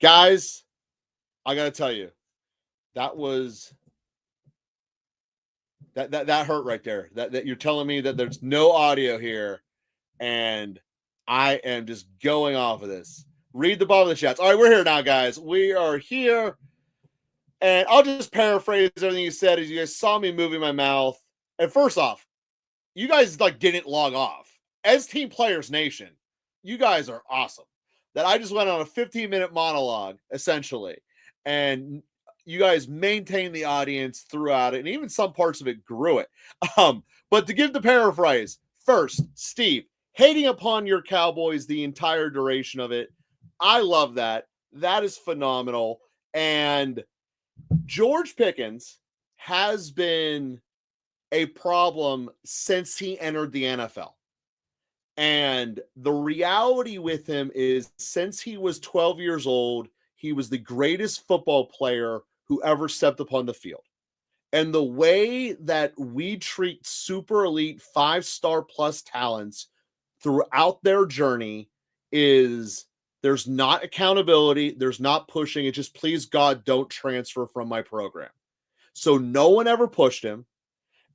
Guys, I got to tell you, that was that hurt right there. That you're telling me that there's no audio here, and I am just going off of this. Read the bottom of the chats. All right, we're here now, guys. We are here, and I'll just paraphrase everything you said as you guys saw me moving my mouth. And first off, you guys like didn't log off. As Team Players Nation, you guys are awesome. That I just went on a 15-minute monologue, essentially, and you guys maintained the audience throughout it, and even some parts of it grew it. But to give the paraphrase, first, Steve, hating upon your Cowboys the entire duration of it. I love that. That is phenomenal. And George Pickens has been a problem since he entered the NFL. And the reality with him is since he was 12 years old, he was the greatest football player who ever stepped upon the field. And the way that we treat super elite 5-star plus talents throughout their journey is there's not accountability, there's not pushing. It's just, please God, don't transfer from my program. So no one ever pushed him.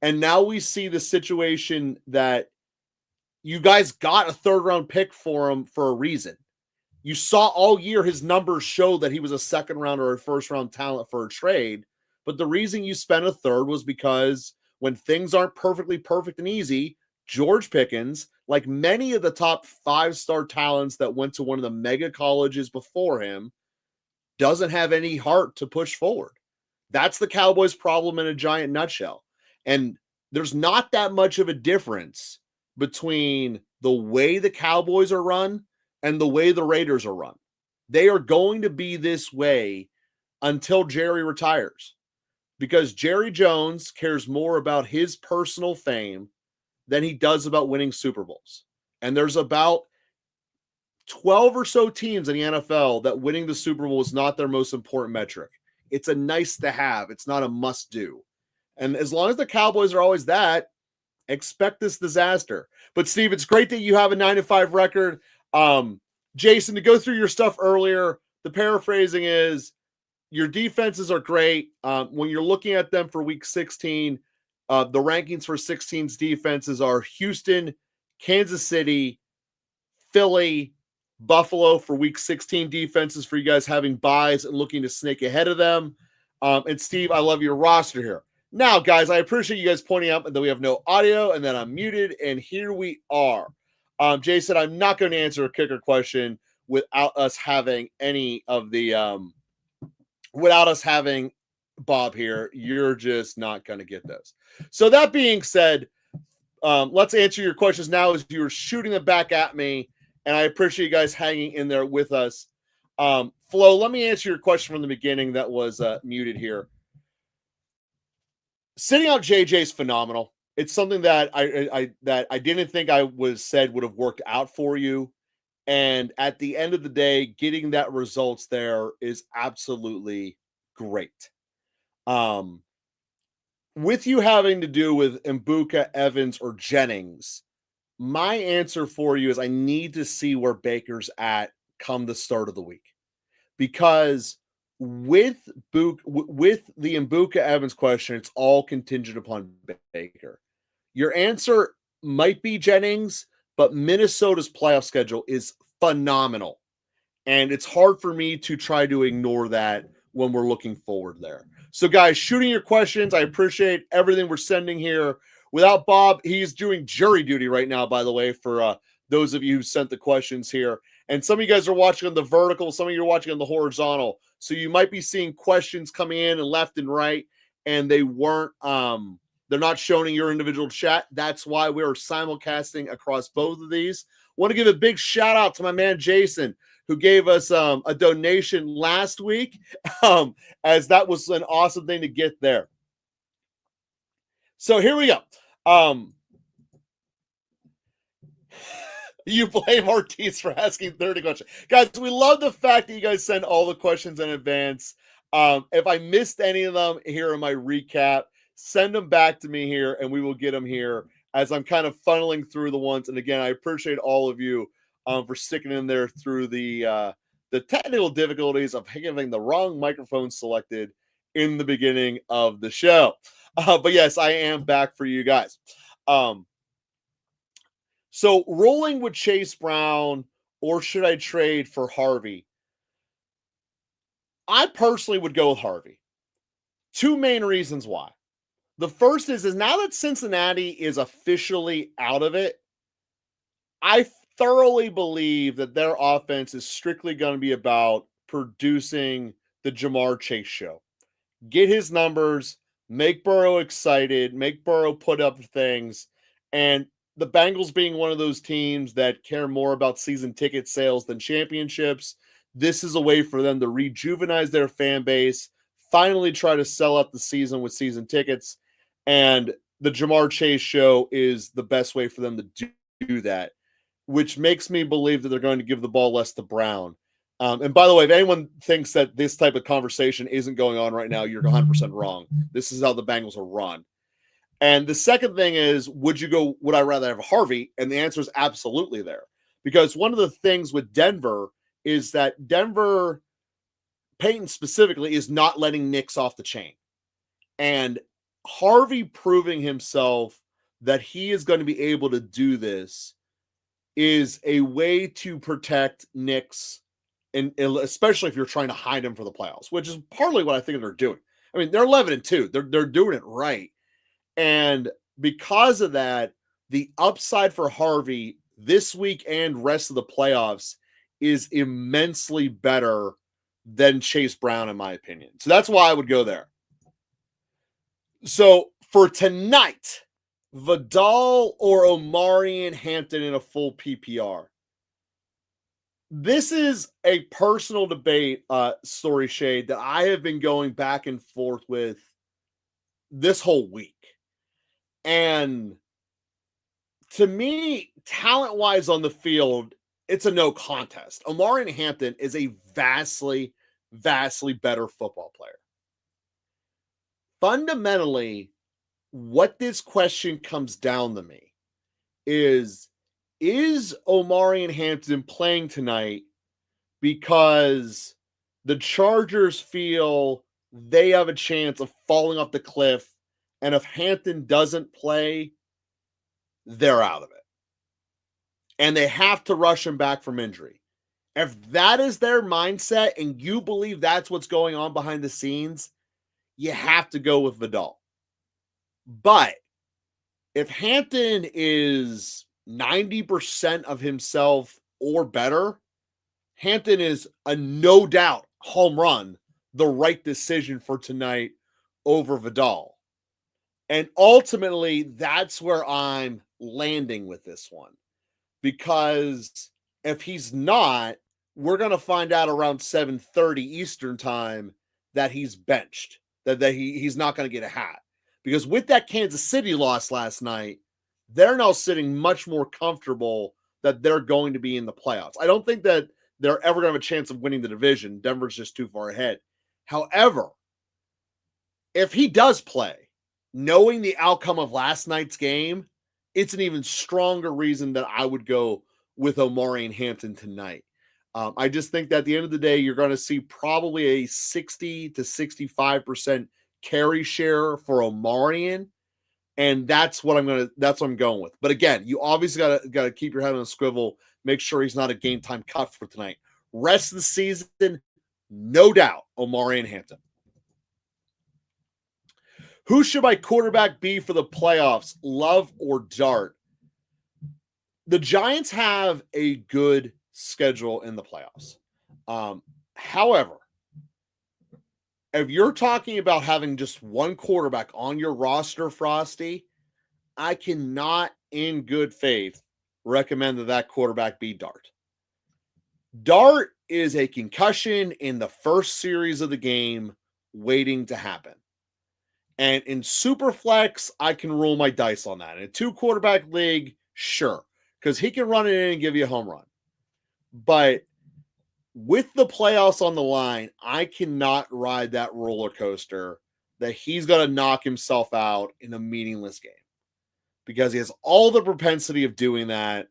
And now we see the situation that you guys got a 3rd-round pick for him for a reason. You saw all year his numbers show that he was a 2nd-round or a 1st-round talent for a trade. But the reason you spent a 3rd was because when things aren't perfectly perfect and easy, George Pickens, like many of the top 5-star talents that went to one of the mega colleges before him, doesn't have any heart to push forward. That's the Cowboys' problem in a giant nutshell. And there's not that much of a difference between the way the Cowboys are run and the way the Raiders are run. They are going to be this way until Jerry retires, because Jerry Jones cares more about his personal fame than he does about winning Super Bowls. And there's about 12 or so teams in the NFL that winning the Super Bowl is not their most important metric. It's a nice to have. It's not a must do. And as long as the Cowboys are always that, expect this disaster. But Steve, it's great that you have a 9-5 record. Jason, to go through your stuff earlier, the paraphrasing is your defenses are great. When you're looking at them for week 16, the rankings for 16's defenses are Houston, Kansas City, Philly, Buffalo for week 16 defenses for you guys having buys and looking to snake ahead of them. And Steve, I love your roster here. Now, guys, I appreciate you guys pointing out that we have no audio and that I'm muted, and here we are. Jason, I'm not going to answer a kicker question without us having any of the without us having Bob here. You're just not going to get those. So that being said, let's answer your questions now as you're shooting them back at me, and I appreciate you guys hanging in there with us. Flo, let me answer your question from the beginning that was muted here. Sitting out JJ is phenomenal. It's something that I didn't think I was said would have worked out for you. And at the end of the day, getting that results there is absolutely great. With you having to do with Mbuka, Evans, or Jennings, my answer for you is I need to see where Baker's at come the start of the week. Because with the Mbuka Evans question, it's all contingent upon Baker. Your answer might be Jennings, but Minnesota's playoff schedule is phenomenal. And it's hard for me to try to ignore that when we're looking forward there. So, guys, shooting your questions. I appreciate everything we're sending here. Without Bob, he's doing jury duty right now, by the way, for those of you who sent the questions here. And some of you guys are watching on the vertical, some of you are watching on the horizontal. So you might be seeing questions coming in and left and right, and they weren't they're not showing your individual chat. That's why we're simulcasting across both of these. Want to give a big shout out to my man Jason, who gave us a donation last week, as that was an awesome thing to get there. So here we go. You blame Ortiz for asking 30 questions. Guys, we love the fact that you guys send all the questions in advance. If I missed any of them here in my recap, send them back to me here, and we will get them here as I'm kind of funneling through the ones. And again, I appreciate all of you for sticking in there through the the technical difficulties of having the wrong microphone selected in the beginning of the show. But yes, I am back for you guys. So rolling with Chase Brown, or should I trade for Harvey? I personally would go with Harvey. Two main reasons why. The first is now that Cincinnati is officially out of it, I thoroughly believe that their offense is strictly going to be about producing the Ja'Marr Chase show. Get his numbers, make Burrow excited, make Burrow put up things. And the Bengals being one of those teams that care more about season ticket sales than championships, this is a way for them to rejuvenize their fan base, finally try to sell out the season with season tickets. And the Ja'Marr Chase show is the best way for them to do that, which makes me believe that they're going to give the ball less to Brown. And by the way, if anyone thinks that this type of conversation isn't going on right now, you're 100% wrong. This is how the Bengals are run. And the second thing is, would I rather have Harvey? And the answer is absolutely there. Because one of the things with Denver is that Denver, Peyton specifically, is not letting Knicks off the chain. And Harvey proving himself that he is going to be able to do this is a way to protect Knicks, and especially if you're trying to hide him for the playoffs, which is partly what I think they're doing. I mean, they're 11-2. They're doing it right. And because of that, the upside for Harvey this week and rest of the playoffs is immensely better than Chase Brown, in my opinion. So that's why I would go there. So for tonight, Vidal or Omarion Hampton in a full PPR. This is a personal debate, Story Shade, that I have been going back and forth with this whole week. And to me, talent-wise on the field, it's a no contest. Omarion Hampton is a vastly, vastly better football player. Fundamentally, what this question comes down to me is Omarion Hampton playing tonight because the Chargers feel they have a chance of falling off the cliff, and if Hampton doesn't play, they're out of it. And they have to rush him back from injury. If that is their mindset and you believe that's what's going on behind the scenes, you have to go with Vidal. But if Hampton is 90% of himself or better, Hampton is a no doubt home run, the right decision for tonight over Vidal. And ultimately, that's where I'm landing with this one. Because if he's not, we're going to find out around 7:30 Eastern time that he's benched, that he's not going to get a hat. Because with that Kansas City loss last night, they're now sitting much more comfortable that they're going to be in the playoffs. I don't think that they're ever going to have a chance of winning the division. Denver's just too far ahead. However, if he does play, knowing the outcome of last night's game, it's an even stronger reason that I would go with Omarion Hampton tonight. I just think that at the end of the day, you're going to see probably a 60 to 65% carry share for Omarion, and that's what I'm going with. But again, you obviously got to keep your head on a swivel. Make sure he's not a game time cut for tonight. Rest of the season, no doubt, Omarion Hampton. Who should my quarterback be for the playoffs, Love or Dart? The Giants have a good schedule in the playoffs. However, if you're talking about having just one quarterback on your roster, Frosty, I cannot in good faith recommend that quarterback be Dart. Dart is a concussion in the first series of the game waiting to happen. And in Superflex, I can roll my dice on that. In a 2-quarterback league, sure, because he can run it in and give you a home run. But with the playoffs on the line, I cannot ride that roller coaster that he's going to knock himself out in a meaningless game, because he has all the propensity of doing that.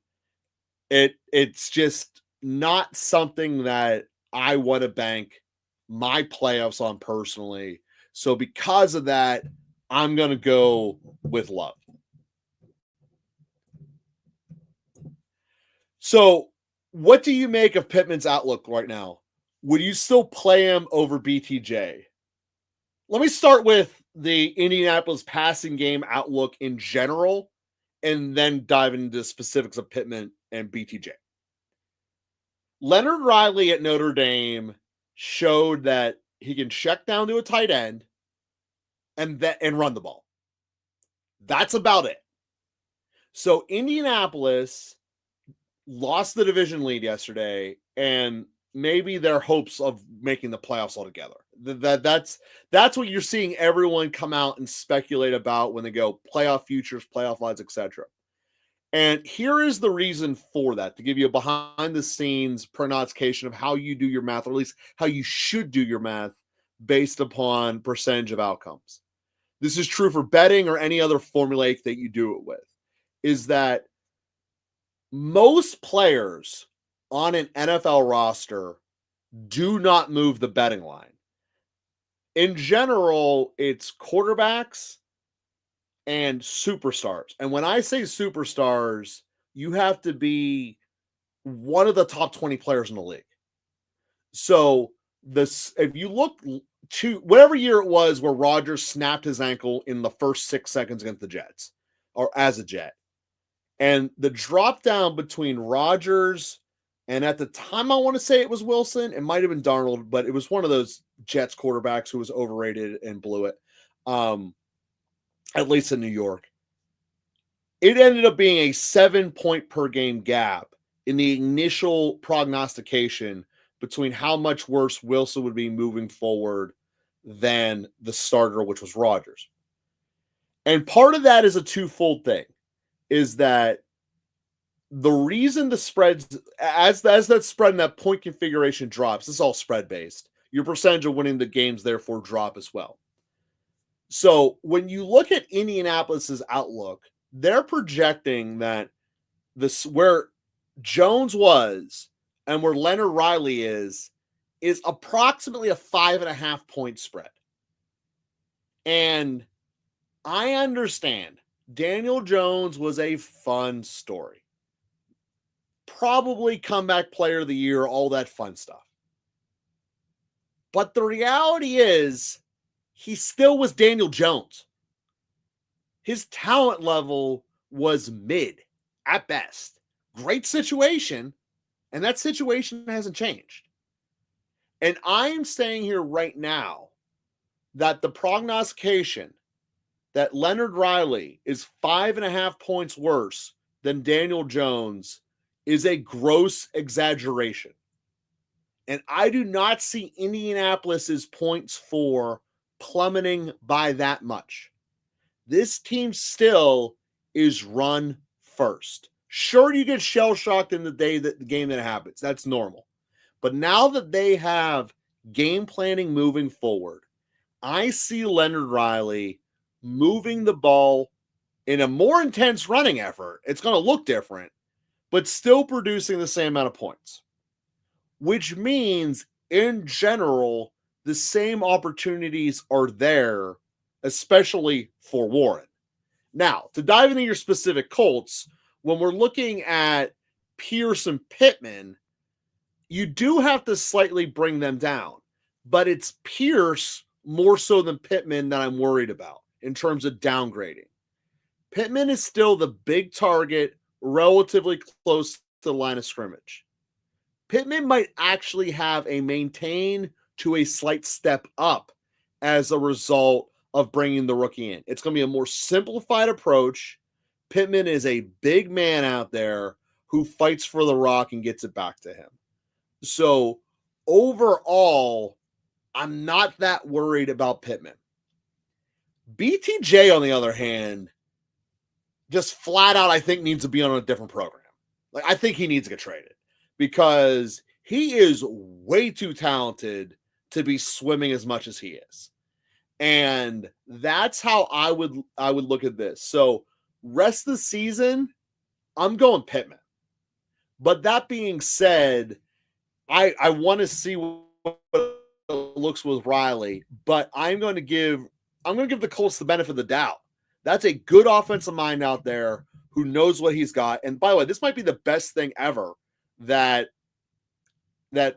It's just not something that I want to bank my playoffs on personally. So because of that, I'm going to go with Love. So what do you make of Pittman's outlook right now? Would you still play him over BTJ? Let me start with the Indianapolis passing game outlook in general, and then dive into specifics of Pittman and BTJ. Leonard Riley at Notre Dame showed that he can check down to a tight end and run the ball. That's about it. So Indianapolis lost the division lead yesterday, and maybe their hopes of making the playoffs altogether. That's what you're seeing everyone come out and speculate about when they go playoff futures, playoff odds, etc. And here is the reason for that, to give you a behind the scenes prognostication of how you do your math, or at least how you should do your math based upon percentage of outcomes. This is true for betting or any other formulaic that you do it with, is that most players on an NFL roster do not move the betting line. In general, it's quarterbacks and superstars. And when I say superstars, you have to be one of the top 20 players in the league. So if you look to whatever year it was where Rodgers snapped his ankle in the first 6 seconds against the Jets, or as a Jet, and the drop down between Rodgers and, at the time I want to say it was Wilson, it might have been Darnold, but it was one of those Jets quarterbacks who was overrated and blew it, at least in New York. It ended up being a 7-point per game gap in the initial prognostication between how much worse Wilson would be moving forward than the starter, which was Rodgers. And part of that is a twofold thing, is that the reason the spreads, as that spread and that point configuration drops, it's all spread based. Your percentage of winning the games therefore drop as well. So when you look at Indianapolis's outlook, they're projecting that where Jones was and where Leonard Riley is approximately a 5.5 point spread. And I understand Daniel Jones was a fun story. Probably comeback player of the year, all that fun stuff. But the reality is, he still was Daniel Jones. His talent level was mid at best. Great situation, and that situation hasn't changed. And I'm saying here right now that the prognostication that Leonard Riley is 5.5 points worse than Daniel Jones is a gross exaggeration. And I do not see Indianapolis's points for plummeting by that much. This team still is run first. Sure, you get shell-shocked in the game that happens. That's normal. But now that they have game planning moving forward, I see Leonard Riley moving the ball in a more intense running effort. It's going to look different, but still producing the same amount of points, which means in general, the same opportunities are there, especially for Warren. Now, to dive into your specific Colts, when we're looking at Pierce and Pittman, you do have to slightly bring them down, but it's Pierce more so than Pittman that I'm worried about in terms of downgrading. Pittman is still the big target, relatively close to the line of scrimmage. Pittman might actually have a maintain to a slight step up as a result of bringing the rookie in. It's going to be a more simplified approach. Pittman is a big man out there who fights for the rock and gets it back to him. So overall, I'm not that worried about Pittman. BTJ, on the other hand, just flat out, I think, needs to be on a different program. Like, I think he needs to get traded because he is way too talented to be swimming as much as he is. And that's how I would look at this. So rest of the season, I'm going Pittman. But that being said, I want to see what it looks with Riley, but I'm going to give the Colts the benefit of the doubt. That's a good offensive mind out there who knows what he's got. And by the way, this might be the best thing ever that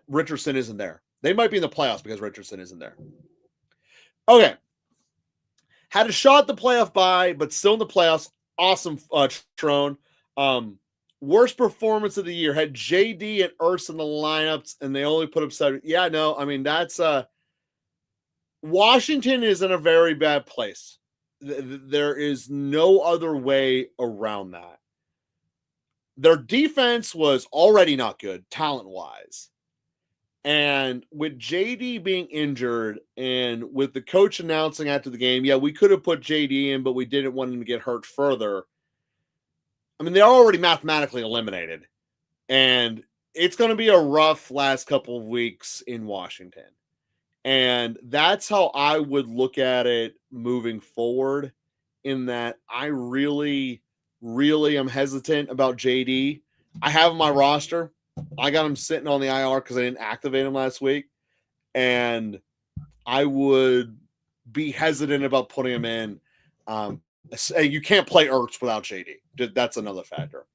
Richardson isn't there. They might be in the playoffs because Richardson isn't there. Okay. Had a shot at the playoff bye, but still in the playoffs. Awesome, Trone. Worst performance of the year. Had JD and Ertz in the lineups, and they only put up 7. Yeah, no, I mean, that's Washington is in a very bad place. There is no other way around that. Their defense was already not good, talent-wise. And with JD being injured and with the coach announcing after the game, yeah, we could have put JD in, but we didn't want him to get hurt further. I mean, they're already mathematically eliminated. And it's going to be a rough last couple of weeks in Washington. And that's how I would look at it moving forward, in that I really, really am hesitant about JD. I have him on my roster. I got him sitting on the IR because I didn't activate him last week. And I would be hesitant about putting him in. You can't play Ertz without JD. That's another factor.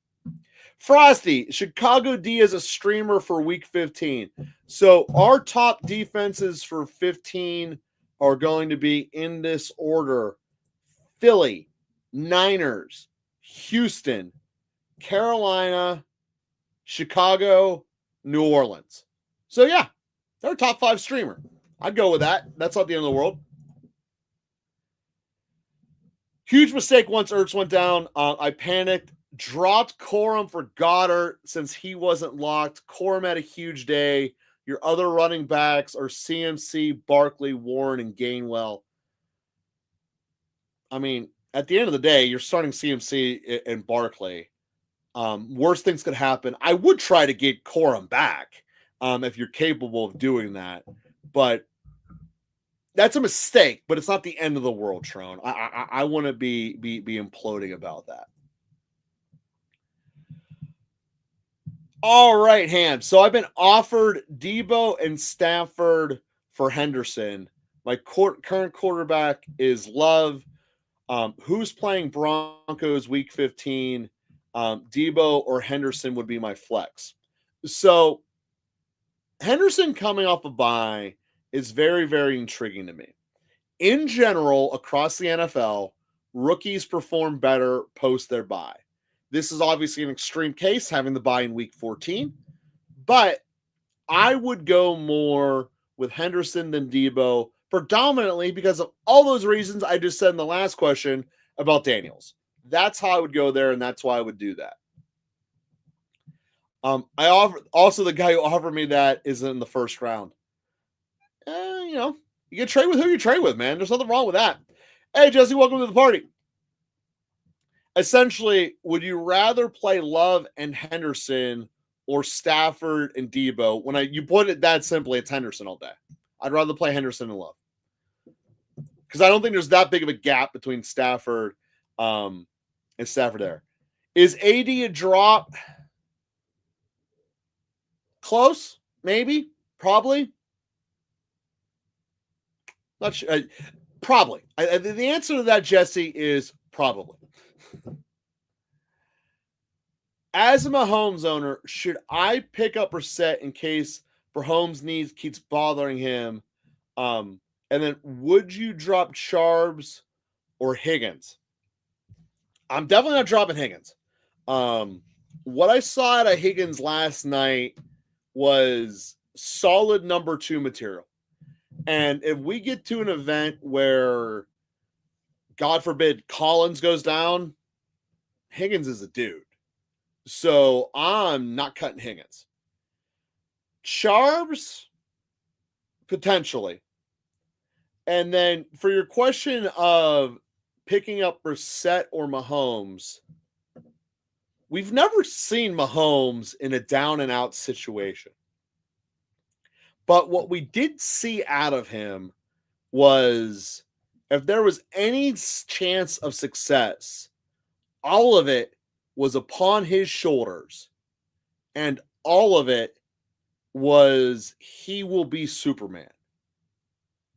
Frosty, Chicago D is a streamer for week 15. So our top defenses for 15 are going to be in this order: Philly, Niners, Houston, Carolina, Chicago, New Orleans. So yeah, they're a top 5 streamer. I'd go with that. That's not the end of the world. Huge mistake once Ertz went down. I panicked. Dropped Corum for Goddard since he wasn't locked. Corum had a huge day. Your other running backs are CMC, Barkley, Warren, and Gainwell. I mean, at the end of the day, you're starting CMC and Barkley. Worst things could happen. I would try to get Corum back if you're capable of doing that. But that's a mistake, but it's not the end of the world, Trone. I want to be imploding about that. All right, Ham. So I've been offered Debo and Stafford for Henderson. My current quarterback is Love. Who's playing Broncos week 15? Debo or Henderson would be my flex. So Henderson coming off a bye is very, very intriguing to me. In general, across the NFL, rookies perform better post their bye. This is obviously an extreme case, having the bye in week 14, but I would go more with Henderson than Debo, predominantly because of all those reasons I just said in the last question about Daniels. That's how I would go there, and that's why I would do that. Also the guy who offered me that is in the first round. You can trade with who you trade with, man. There's nothing wrong with that. Hey, Jesse, welcome to the party. Essentially, would you rather play Love and Henderson or Stafford and Debo? When you put it that simply, it's Henderson all day. I'd rather play Henderson and Love because I don't think there's that big of a gap between Stafford and Stafford there. Is AD a drop? Close, maybe, probably. Not sure. Probably. The answer to that, Jesse, is probably. As a Mahomes owner, should I pick up Brissett in case Mahomes' needs keeps bothering him? And then would you drop Charbs or Higgins? I'm definitely not dropping Higgins. What I saw out of Higgins last night was solid number 2 material. And if we get to an event where, God forbid, Collins goes down, Higgins is a dude. So I'm not cutting Higgins. Charbs, potentially. And then for your question of picking up Brissett or Mahomes, we've never seen Mahomes in a down and out situation. But what we did see out of him was, if there was any chance of success, all of it was upon his shoulders, and all of it was he will be Superman.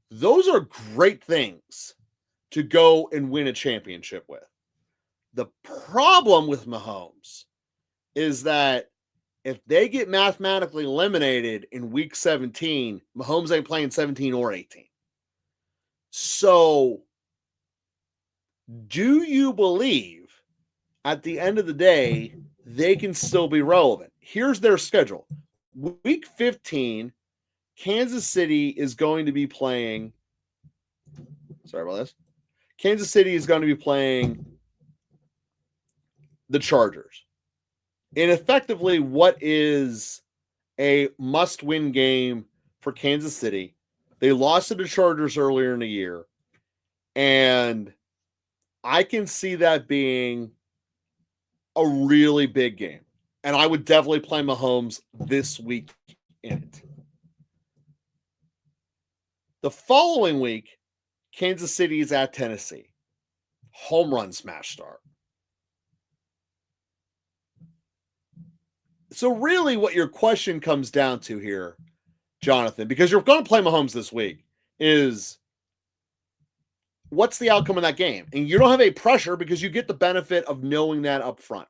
Those are great things to go and win a championship with. The problem with Mahomes is that if they get mathematically eliminated in week 17, Mahomes ain't playing 17 or 18. So, do you believe at the end of the day they can still be relevant? Here's their schedule. Week 15, Kansas City is going to be playing. Sorry about this. Kansas City is going to be playing the Chargers. And effectively, what is a must-win game for Kansas City? They lost to the Chargers earlier in the year. And I can see that being a really big game. And I would definitely play Mahomes this week in it. The following week, Kansas City is at Tennessee. Home run smash start. So really what your question comes down to here, Jonathan, because you're going to play Mahomes this week, is what's the outcome of that game? And you don't have any pressure because you get the benefit of knowing that up front.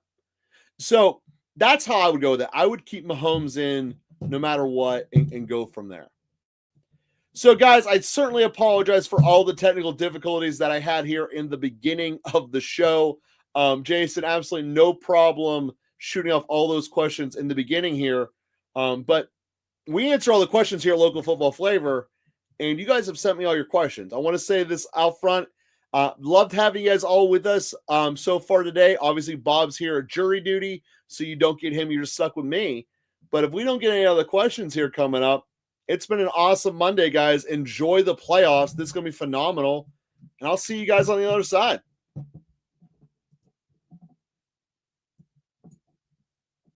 So that's how I would go with it. I would keep Mahomes in no matter what and go from there. So, guys, I certainly apologize for all the technical difficulties that I had here in the beginning of the show. Jason, absolutely no problem shooting off all those questions in the beginning here. But we answer all the questions here at Local Football Flavor, and you guys have sent me all your questions. I want to say this out front. Loved having you guys all with us so far today. Obviously, Bob's here at jury duty, so you don't get him. You're just stuck with me. But if we don't get any other questions here coming up, it's been an awesome Monday, guys. Enjoy the playoffs. This is going to be phenomenal. And I'll see you guys on the other side.